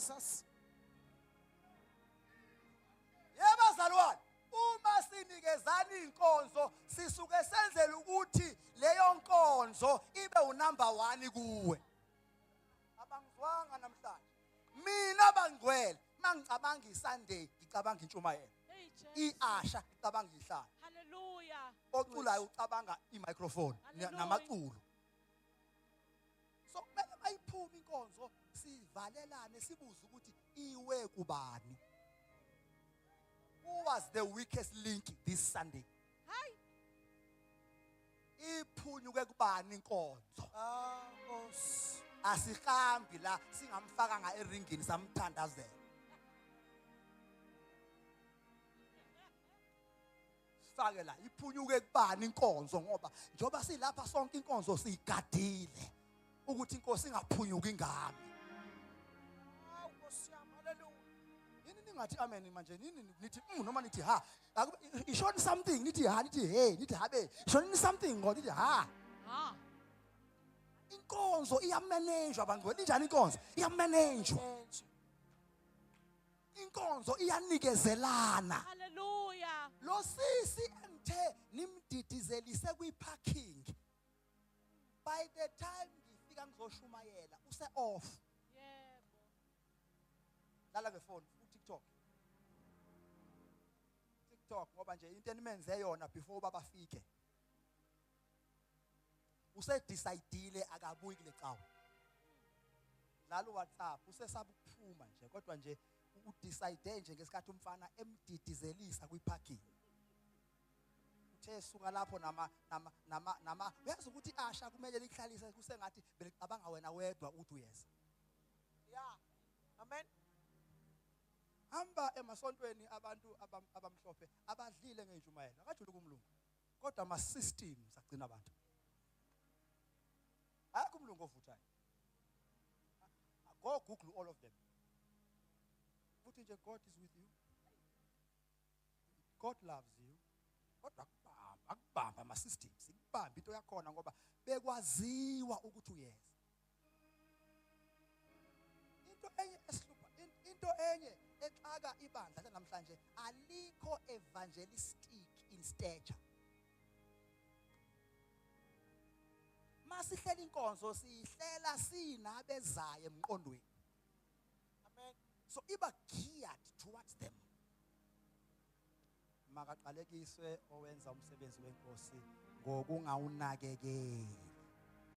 Jesus. Yebazalwane, uma sinikezana inkonzo sisuke senzele ukuthi leyo nkonzo ibe unumber 1 kuwe. Abangizwanga namhlanje. Mina bangcwele, mangicabanga iSunday, ngicabanga intshumayelo. IAsha ngicabanga ihlala. Hallelujah. Oculayo ucabanga imicrophone namaculo. So kumele mayiphuma inkonzo sivalelane sibuze ukuthi iwe kubani. Who was the weakest link this Sunday? Hi. Iphunyuke kubani inkonzo? Nkosi. Asihambi la singamfakanga eringini samthandazela. Sifake la iphunyuke kubani inkonzo ngoba njoba silapha sonke inkonzo siyigadile ukuthi inkosi ingaphunyuki ngami. Nkosi yami, hallelujah. Yini ningathi amen manje nini nithi noma nithi ha ishoni something nithi ha nithi hey nithi habe ishoni something ngoba nithi ha Ah. inkonzo iyamanage abangcwele njani inkonzo iyamanage inkonzo iyanikezelana. Hallelujah. Lo sisi engithe nimdidizelise kwiparking by the time ngifika ngizoshumayela use off Yebo. lala ngefoni TikTok ngoba nje into enimenze yona before babafike usedecideile akabuyi kule cawa dlala uWhatsApp usesabuphuma nje kodwa nje udecide nje ngesikhathi umfana emdidizelisa kwiparking uthe suka lapho nama uyazi ukuthi Asha kumele likhlalise kusengathi belicabanga wena wedwa uthi uyeza. Yeah. Amen. Hamba emasontweni abantu abamhlophe abadlile ngeentshumayelo akajule kumlungu kodwa ama systems agcina abantu akho umlungu ovuthayo. Go Google all of them. Futhi nje God is with you. God loves you. Kodwa akubamba ama systems ikubamba into yakhona ngoba bekwaziwa ukuthi uyeza. Into enye exaka ibandla namhlanje alikho evangelistic in stature. Masihlela inkonzo sihlela sinabezayo emqondweni. Amen. So iba geared towards them. Makaqalekiswe owenza umsebenzi wenkosi ngokungawunakekeli.